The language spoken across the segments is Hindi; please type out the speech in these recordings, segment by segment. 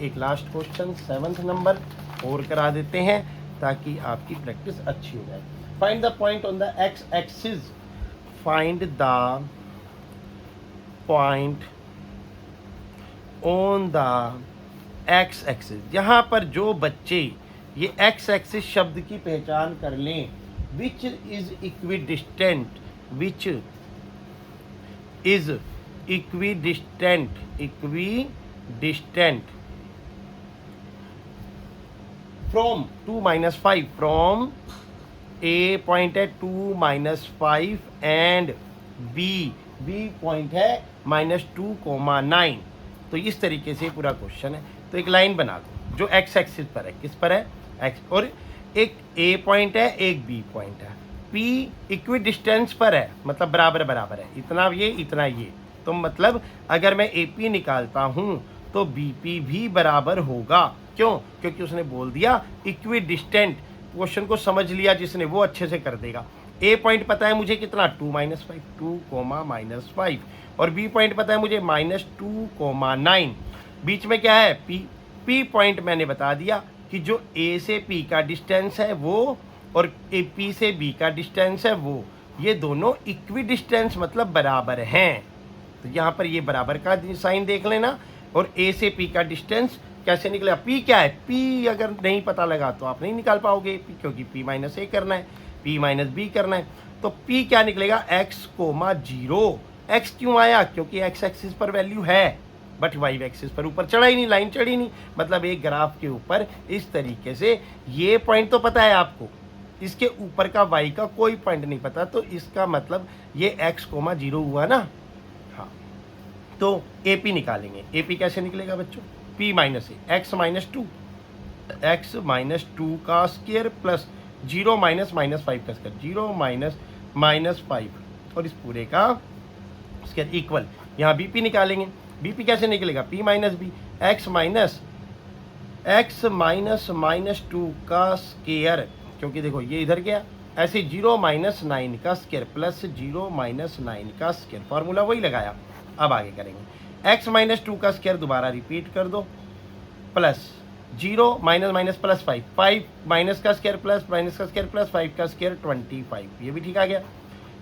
एक लास्ट क्वेश्चन 7th नंबर और करा देते हैं ताकि आपकी प्रैक्टिस अच्छी हो जाए। Find the point on the x axis, find the point on the x axis. यहाँ पर जो बच्चे ये एक्स एक्सिस शब्द की पहचान कर लें, which is equidistant, which is equidistant, equidistant from 2-5, from A point है 2-5 एंड बी पॉइंट है -2,9। तो इस तरीके से पूरा क्वेश्चन है। तो एक लाइन बना दो जो एक्स एक्सिस पर है, किस पर है, एक्स, और एक ए पॉइंट है एक बी पॉइंट है, पी इक्वी डिस्टेंस पर है, मतलब बराबर बराबर है, इतना ये इतना ये। तो मतलब अगर मैं ए पी निकालता हूँ तो बी पी भी बराबर होगा। क्यों? क्योंकि उसने बोल दिया इक्वी डिस्टेंट। क्वेश्चन को समझ लिया जिसने वो अच्छे से कर देगा। ए पॉइंट पता है मुझे कितना 2-5, 2,-5, और बी पॉइंट पता है मुझे -2,9। बीच में क्या है, पी पॉइंट मैंने बता दिया कि जो ए से पी का डिस्टेंस है वो और ए पी से बी का डिस्टेंस है वो, ये दोनों इक्वी डिस्टेंस मतलब बराबर हैं। तो यहाँ पर ये बराबर का साइन देख लेना। और ए से पी का डिस्टेंस कैसे निकलेगा, पी क्या है, पी अगर नहीं पता लगा तो आप नहीं निकाल पाओगे, क्योंकि पी माइनस ए करना है, पी माइनस बी करना है। तो पी क्या निकलेगा, x,0। एक्स क्यों आया, क्योंकि एक्स एक्सिस पर वैल्यू है बट वाई एक्सिस पर ऊपर चढ़ा ही नहीं, लाइन चढ़ी नहीं। मतलब एक ग्राफ के ऊपर इस तरीके से ये पॉइंट तो पता है आपको, इसके ऊपर का वाई का कोई पॉइंट नहीं पता, तो इसका मतलब ये x,0 हुआ ना। हाँ, तो ए पी निकालेंगे। ए पी कैसे निकलेगा बच्चों, p माइनस ए, x -2 का स्क्वायर प्लस 0 -5 का स्क्वायर, 0 -5 और इस पूरे का स्क्वायर इक्वल। यहाँ बी पी निकालेंगे। बी पी कैसे निकलेगा, p माइनस बी, x -2 का स्क्वायर, क्योंकि देखो ये इधर गया, ऐसे 0 -9 का स्क्वायर प्लस 0 -9 का स्क्वायर, फॉर्मूला वही लगाया। अब आगे करेंगे, x -2 का स्क्वायर दोबारा रिपीट कर दो, प्लस 0 माइनस प्लस 5 माइनस का स्क्वायर प्लस माइनस का स्क्वायर प्लस 5 का स्क्वायर 25, ये भी ठीक आ गया।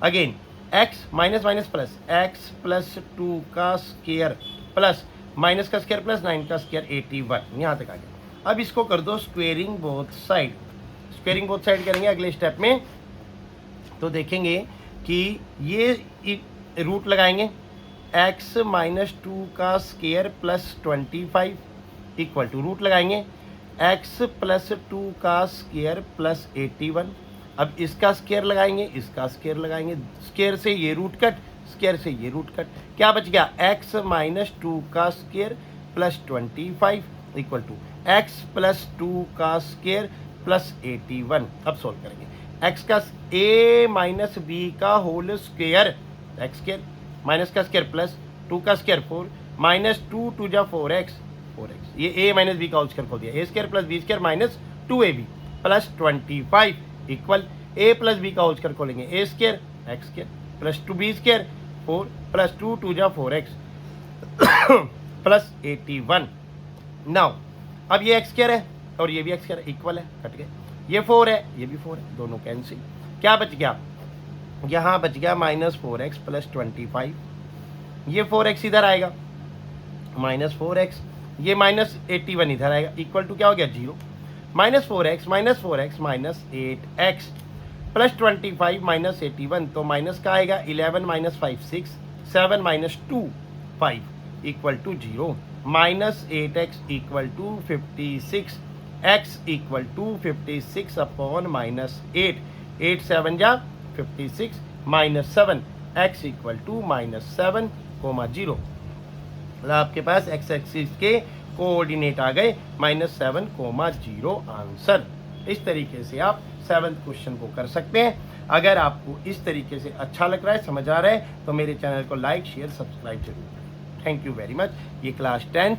Again x minus plus x +2 का स्क्वायर प्लस माइनस का स्क्वायर प्लस 9 का स्क्वायर 81, यहाँ तक आ गया। अब इसको कर दो squaring both side. Squaring both side करेंगे अगले स्टेप में, तो देखेंगे कि ये रूट लगाएंगे, x -2 का square plus 25 equal to root लगाएंगे x +2 का स्क्वायर प्लस 81। अब इसका स्क्वायर लगाएंगे, इसका स्क्वायर लगाएंगे, स्क्वायर से ये रूट कट, स्क्वायर से ये रूट कट, क्या बच गया, x -2 का square plus 25 equal to x +2 का स्क्वायर प्लस 81। अब सोल्व करेंगे, x का a - b का whole square, x square minus का स्क्वायर प्लस 2 का स्क्वायर 4 -2 2 जा 4x, ये a - b का होल स्क्वायर खोल दिया, a square plus b square minus 2ab plus 25 equal a plus b का होल स्क्वायर खोलेंगे, a square x square plus 2b square 4 plus 2 2 जा 4x प्लस 81। नाउ अब ये x स्क्वायर है और ये भी x स्क्वायर इक्वल है, कट गए, ये 4 है ये भी 4 है, दोनों कैंसिल। क्या बच गया, यहाँ बच गया -4x प्लस 25, ये 4x इधर आएगा -4x, ये -81 इधर आएगा, इक्वल टू क्या हो गया 0, -4x -8x प्लस 25 -81, तो माइनस का आएगा 11 -5 6 7 -2 5 equal to 0, -8x equal to 56, x equal to 56 upon -8, 8 7 जा 56 -7, x इक्वल टू -7, 0। आपके पास x एक्सिस के कोऑर्डिनेट आ गए -7, 0 आंसर। इस तरीके से आप 7th क्वेश्चन को कर सकते हैं। अगर आपको इस तरीके से अच्छा लग रहा है, समझ आ रहा है, तो मेरे चैनल को लाइक शेयर सब्सक्राइब जरूर करें। Thank you very much. ये class 10th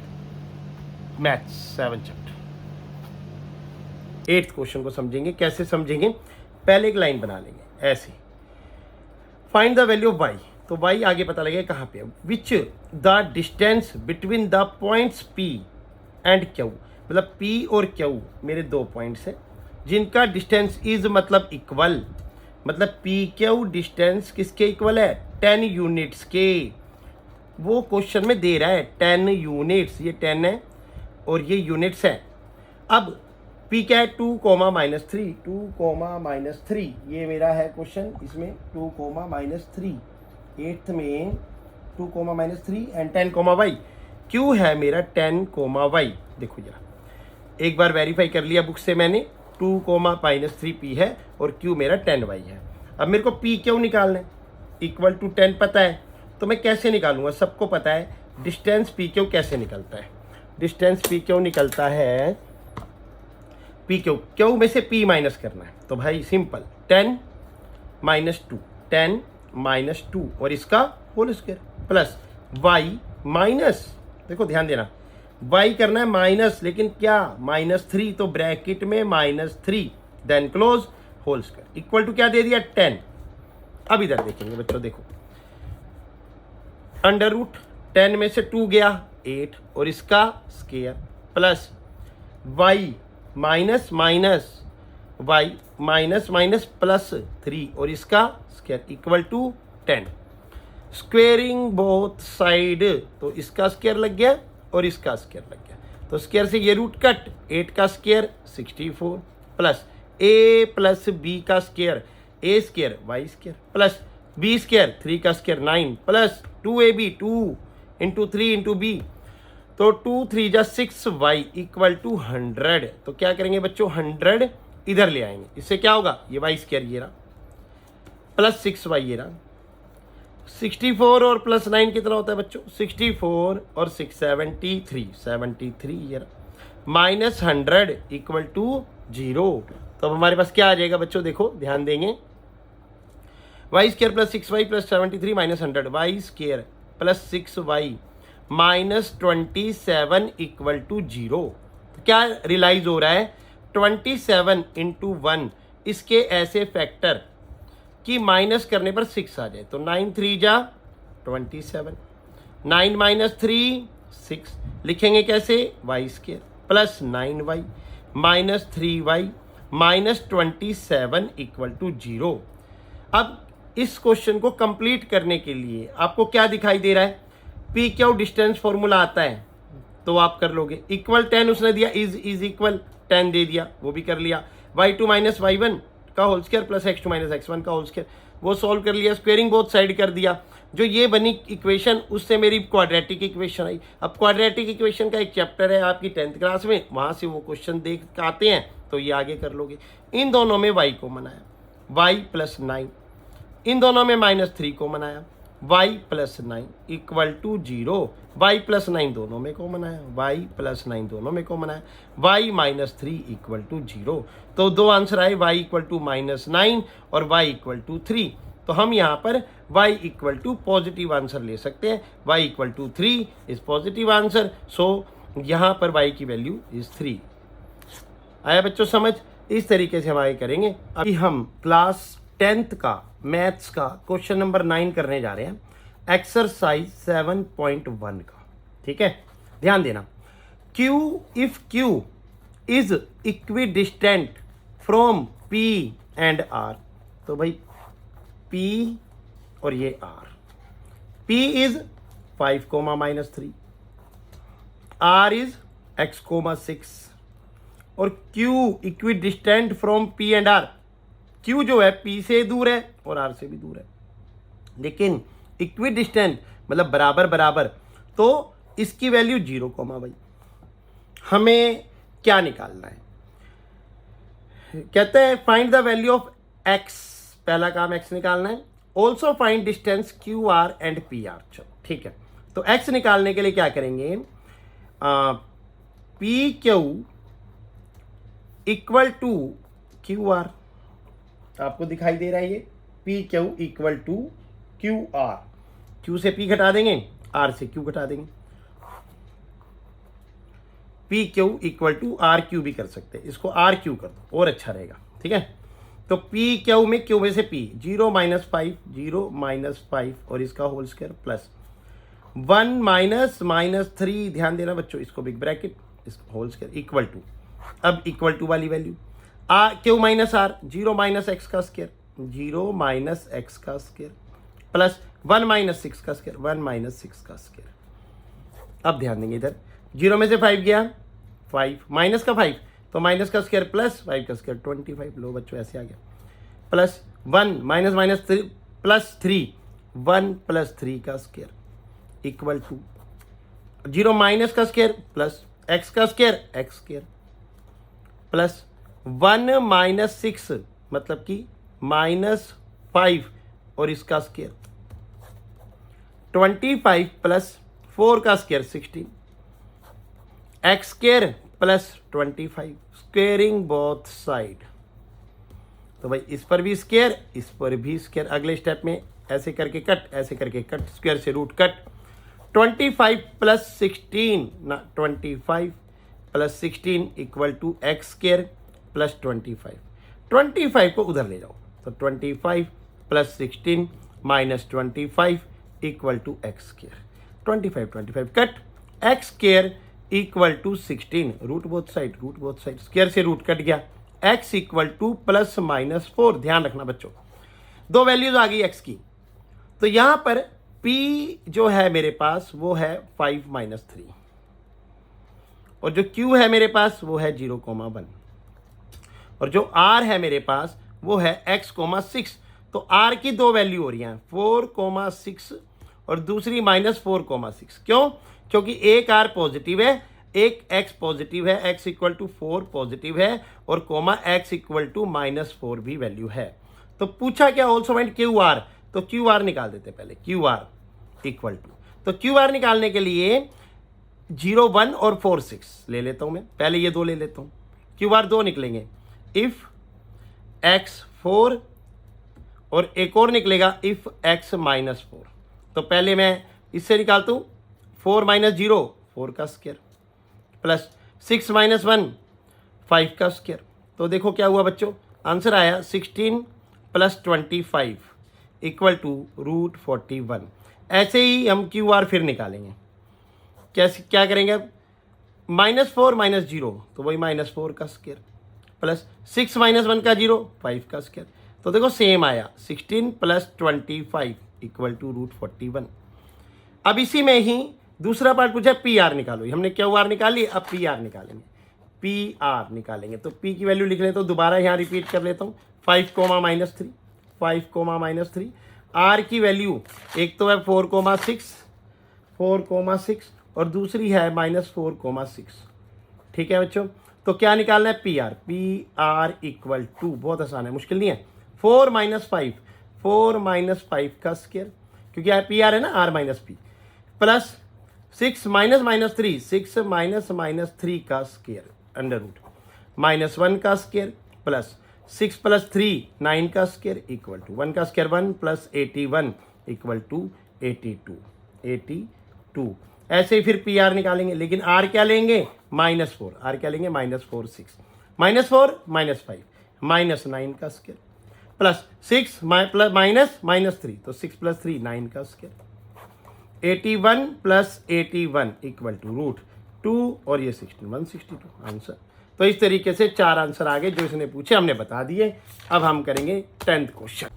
maths 7 chapter 8th question को समझेंगे। कैसे समझेंगे, पहले एक लाइन बना लेंगे ऐसे, find the value of y, तो y आगे पता लगेगा कहाँ पे है, which the distance between the points p and Q, मतलब पी और क्यू मेरे 2 पॉइंट्स हैं जिनका डिस्टेंस इज मतलब इक्वल, मतलब पी क्यू डिस्टेंस किसके इक्वल है, 10 यूनिट्स के। वो क्वेश्चन में दे रहा है 10 यूनिट्स, ये 10 है और ये यूनिट्स है। अब पी क्या है, 2 कोमा माइनस 3, 2 कोमा माइनस 3, ये मेरा है क्वेश्चन, इसमें 2 कोमा माइनस 3, 8th में 2 comma minus 3 and 10 comma y. Q है मेरा 10 कोमा वाई। देखो जरा एक बार वेरीफाई कर लिया बुक से मैंने, 2 कोमा माइनस 3 पी है और क्यू मेरा 10 वाई है। अब मेरे को पी क्यू निकालना है, इक्वल टू 10 पता है, तो मैं कैसे निकालूंगा, सबको पता है डिस्टेंस पी क्यू कैसे निकलता है। डिस्टेंस पी क्यू निकलता है, पी क्यू क्यू में से पी माइनस करना है, तो भाई सिंपल 10 माइनस 2, 10 माइनस 2 और इसका whole square plus y minus, देखो ध्यान देना वाई करना है माइनस, लेकिन क्या -3, तो ब्रैकेट में -3 then close whole square equal to क्या दे दिया 10। अब इधर देखेंगे बच्चों, देखो अंडर रूट 10 में से 2 गया 8 और इसका square plus y minus minus y minus minus plus 3 और इसका square equal to 10। Squaring both side, तो इसका स्क्वायर लग गया और इसका स्क्वायर लग गया, तो स्क्वायर से ये रूट कट, 8 का square 64 plus a plus b का square, a square y square plus b square 3 का square 9 plus 2ab 2 into 3 into b, तो 2 3 जा 6 वाई इक्वल टू 100। तो क्या करेंगे बच्चों, 100 इधर ले आएंगे, इससे क्या होगा, ये वाई स्क्वायर ये रहा प्लस 6 वाई ये रहा, 64 और प्लस 9 कितना होता है बच्चों, 64 और 6 73 ये रहा माइनस 100 इक्वल टू 0। तो अब हमारे पास क्या आ जाएगा बच्चों, देखो ध्यान देंगे, y square plus 6y plus 73 minus 100, y square plus 6y minus 27 equal to 0। तो क्या रियलाइज हो रहा है, 27 इंटू 1 इसके ऐसे फैक्टर कि माइनस करने पर 6 आ जाए, तो 9 3 जा 27, 9 माइनस 3 6, लिखेंगे कैसे, y square plus 9y minus 3y minus 27 equal to 0। अब इस क्वेश्चन को कंप्लीट करने के लिए आपको क्या दिखाई दे रहा है, पी क्यू डिस्टेंस फॉर्मूला आता है तो आप कर लोगे, इक्वल 10 उसने दिया, इज इक्वल 10 दे दिया, वो भी कर लिया, y2 माइनस y1 का whole square plus x2 minus x1 का होल स्क्वायर, वो सॉल्व कर लिया, स्क्वेयरिंग बोथ साइड कर दिया, जो ये बनी इक्वेशन उससे मेरी क्वाड्रेटिक इक्वेशन आई। अब क्वाड्रेटिक इक्वेशन का एक चैप्टर है आपकी 10th क्लास में, वहाँ से वो क्वेश्चन देख आते हैं, तो ये आगे कर लोगे। इन दोनों में y को बनाया, y प्लस 9, इन दोनों में -3 को बनाया, y plus 9 equal to 0, y plus 9 दोनों में को बनाया, y प्लस 9 दोनों में को बनाया, y माइनस 3 इक्वल टू 0। तो दो आंसर आए, y इक्वल टू -9 और y इक्वल टू 3। तो हम यहाँ पर y equal to positive answer ले सकते हैं, y equal to 3 is positive answer, so यहाँ पर y की वैल्यू इज 3। आया बच्चों समझ, इस तरीके से हम आगे करेंगे। अभी हम क्लास 10th का मैथ्स का क्वेश्चन नंबर 9 करने जा रहे हैं, एक्सरसाइज 7.1 का, ठीक है, ध्यान देना। Q if Q is equidistant from P and R, तो भाई P और ये R, P is 5 comma -3, R is x comma 6 और Q equidistant from P and R, Q जो है P से दूर है और R से भी दूर है, लेकिन इक्विडिस्टेंट मतलब बराबर बराबर, तो इसकी वैल्यू 0 कोमा भाई। हमें क्या निकालना है, कहते हैं find the value of x, पहला काम x निकालना है, also find distance QR and PR। चलो ठीक है, तो x निकालने के लिए क्या करेंगे, PQ इक्वल टू QR, आपको दिखाई दे रहा है ये PQ equal to QR, Q से P घटा देंगे, R से Q घटा देंगे, PQ इक्वल टू RQ भी कर सकते हैं, इसको RQ कर दो और अच्छा रहेगा, ठीक है। तो PQ में Q में से P 0 -5 0 -5 और इसका होल स्क्वायर प्लस 1 -3, ध्यान देना बच्चों, इसको बिग ब्रैकेट इस होल स्क्वायर इक्वल टू, अब इक्वल टू वाली value Q minus R, 0 minus x का स्क्वायर, 0 माइनस एक्स का स्क्वायर प्लस 1 माइनस 6 का स्क्वायर, 1 माइनस 6 का स्क्वायर। अब ध्यान देंगे इधर 0 में से 5 गया, 5 माइनस का 5 तो माइनस का स्क्वायर प्लस 5 का स्क्वायर 25। लो बच्चों ऐसे आ गया, plus 1 minus minus 3 plus 3, 1 plus 3 का स्क्वायर इक्वल टू 0 माइनस का स्क्वायर प्लस एक्स का square, x square plus 1 minus 6 मतलब कि माइनस 5 और इसका स्क्वायर 25 प्लस 4 का square 16, x square plus 25, squaring both side. तो भाई इस पर भी स्क्वायर, इस पर भी स्क्वायर। अगले स्टेप में ऐसे करके कट, ऐसे करके कट, स्क्वायर से रूट कट। 25 प्लस 16 ना 25 plus 16 equal to x square plus 25। 25 को उधर ले जाओ तो 25 plus 16 minus 25 equal to x square. 25 cut, x square equal to 16, root both side, root both side, square से रूट कट गया। X equal to plus minus 4। ध्यान रखना बच्चों, दो वैल्यूज आ गई एक्स की, तो यहां पर p जो है मेरे पास वो है 5 माइनस 3 और जो q है मेरे पास वो है 0,1 और जो r है मेरे पास वो है x,6। तो r की दो वैल्यू हो रही हैं 4,6 और दूसरी -4,6। क्यों? क्योंकि एक r पॉजिटिव है, एक x पॉजिटिव है, x इक्वल टू 4 पॉजिटिव है और कोमा x इक्वल टू -4 भी वैल्यू है। तो पूछा क्या, ऑल्सो फाइंड क्यू आर, तो क्यू आर निकाल देते पहले। क्यू आर इक्वल टू, तो क्यू आर निकालने के लिए 0, 1 और 4, 6 ले लेता हूं मैं, पहले ये दो ले लेता हूं। क्यू आर दो निकलेंगे, इफ x 4 और एक और निकलेगा इफ x -4। तो पहले मैं इससे निकालता हूं 4 माइनस 0 4 का स्क्वायर प्लस 6 माइनस 1 5 का स्क्वायर। तो देखो क्या हुआ बच्चों, आंसर आया 16 प्लस 25 इक्वल टू रूट 41। ऐसे ही हम क्यू आर फिर निकालेंगे। कैसे, क्या करेंगे अब, -4 माइनस 0 तो वही -4 का स्क्वायर प्लस 6 माइनस 1 का 0 5 का स्क्वायर। तो देखो सेम आया 16 प्लस 25 इक्वल टू रूट 41। अब इसी में ही दूसरा पार्ट पूछा पी आर निकालो, हमने क्यू आर निकाली, अब पी आर निकालेंगे। पी आर निकालेंगे तो पी की वैल्यू लिख लेता हूँ, दोबारा यहाँ रिपीट कर लेता हूँ 5, -3 5, -3। आर की वैल्यू एक तो है 4,6 और दूसरी है -4,6। ठीक है बच्चों, तो क्या निकालना है, पी आर इक्वल टू, बहुत आसान है, मुश्किल नहीं है, 4 माइनस 5 का स्क्वायर, क्योंकि पी आर है ना आर माइनस पी, प्लस 6 -3 6 -3 का स्क्वायर अंडर रूट -1 का स्क्वायर प्लस 6 प्लस 3 9 का स्क्वायर इक्वल टू 1 का स्क्वायर 1 प्लस 81 इक्वल टू 82। ऐसे ही फिर पी आर निकालेंगे, लेकिन आर क्या लेंगे, -4, आर क्या लेंगे -4 6 -4 -5 -9 का स्क्वायर प्लस 6 -3 तो 6 प्लस 3 9 का square 81 plus 81 equal to root 2 और ये 16 162 आंसर। तो इस तरीके से 4 आंसर आ गए जो इसने पूछे, हमने बता दिए। अब हम करेंगे 10th क्वेश्चन,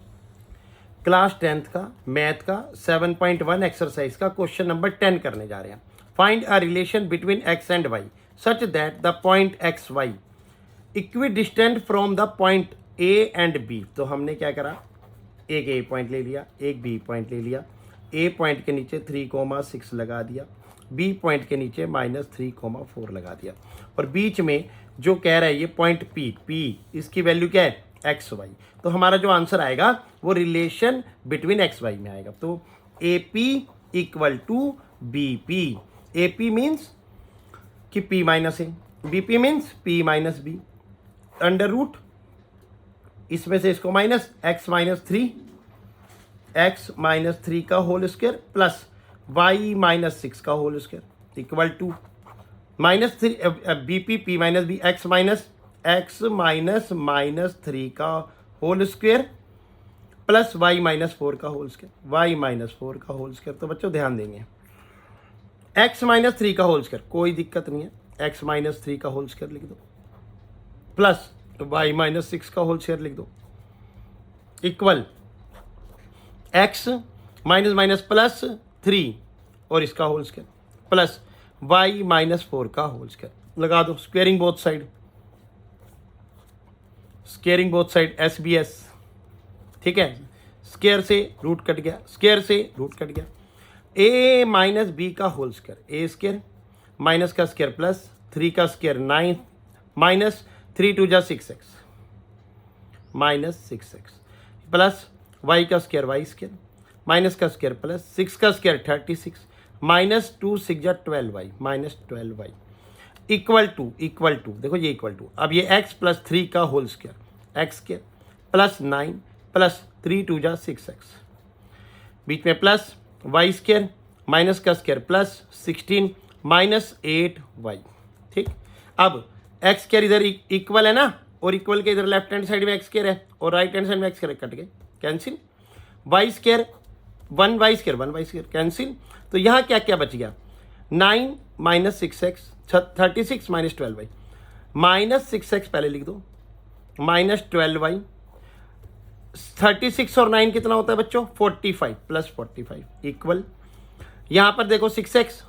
क्लास 10th का मैथ का 7.1 एक्सरसाइज का क्वेश्चन नंबर 10 करने जा रहे हैं। Find a relation between x and y such that the point x y equidistant from the point a and b। तो हमने क्या करा, एक a पॉइंट ले लिया, एक b पॉइंट ले लिया, a पॉइंट के नीचे 3,6 लगा दिया, b पॉइंट के नीचे -3,4 लगा दिया, और बीच में जो कह रहा है ये पॉइंट p इसकी वैल्यू क्या है, एक्स वाई। तो हमारा जो आंसर आएगा वो रिलेशन बिटवीन एक्स वाई में आएगा। तो a p equal to b p. A p means कि p minus a, b p means p minus b, under root इसमें से इसको माइनस x माइनस 3 का whole square plus y minus 6 का whole square equal to -3 b p p minus बी x माइनस 3 का whole square plus y minus 4 का होल स्क्वायर। तो बच्चों ध्यान देंगे x माइनस 3 का होल स्क्वायर कोई दिक्कत नहीं है, एक्स माइनस 3 का होल स्क्वायर लिख दो प्लस वाई माइनस 6 का होल स्क्वायर लिख दो equal x minus minus plus 3 और इसका whole square plus y minus 4 का होल स्क्वायर लगा दो। Squaring both side, squaring both side S B S, ठीक है। स्क्वेयर से रूट कट गया, स्क्वेयर से रूट कट गया। ए माइनस बी का whole square, A square minus का स्क्वायर प्लस 3 का स्क्वायर 9 माइनस 3 2 जा 6x minus 6x plus y का स्क्वायर वाई स्क्वायर माइनस का स्क्वायर प्लस 6 का स्क्वायर 36 माइनस 2 6 जा 12y minus 12y equal to देखो ये इक्वल टू, अब ये x प्लस 3 का whole square x square plus 9 plus 3 2 जा 6x बीच में प्लस वाई स्क्वायर माइनस का स्क्वायर प्लस 16 माइनस 8y, ठीक। अब एक्स स्क्वायर इधर इक्वल है ना, और इक्वल के इधर लेफ्ट हैंड साइड में एक्स स्क्वायर है और राइट हैंड साइड में एक्स स्क्वायर कट गए cancel, y square 1y square cancel. तो यहाँ क्या क्या बच गया 9 minus 6x 36 minus 12y minus 6x पहले लिख दो माइनस 12y 36 और 9 कितना होता है बच्चों 45 प्लस 45 इक्वल यहाँ पर देखो 6x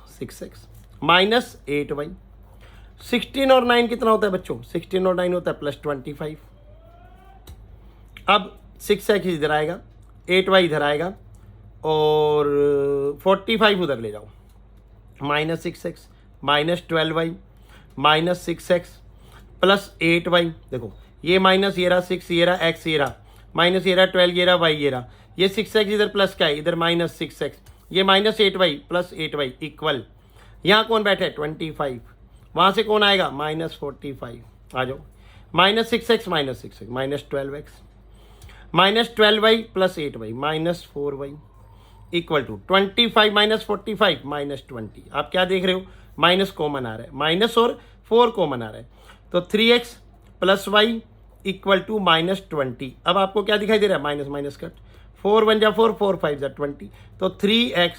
माइनस 8y 16 और 9 कितना होता है बच्चों 16 और 9 होता है प्लस 25। अब 6x इधर आएगा 8y इधर आएगा और 45 उधर ले जाओ minus 6x minus 12y minus 6x plus 8y। देखो ये माइनस ये रहा 6 ये रहा x ये रहा माइनस ये रहा 12 ये रहा y ये रहा, ये 6x इधर प्लस का है इधर माइनस 6x, ये minus 8y plus 8y equal यहाँ कौन बैठे 25, वहाँ से कौन आएगा माइनस 45 आ जाओ minus 6x minus 12x minus 12y plus 8y minus 4y equal to 25 minus 45 minus 20। आप क्या देख रहे हो माइनस कॉमन आ रहा है, माइनस और 4 कॉमन आ रहा है, तो 3x plus y equal to minus 20। अब आपको क्या दिखाई दे रहा है माइनस माइनस कट 4 1 जा 4 4 5 जा 20, तो 3x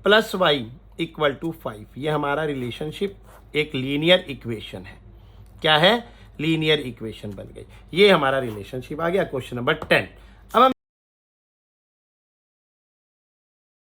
plus y equal to 5। ये हमारा रिलेशनशिप एक लीनियर इक्वेशन है, क्या है लीनियर इक्वेशन बन गई, ये हमारा रिलेशनशिप आ गया। Question number 10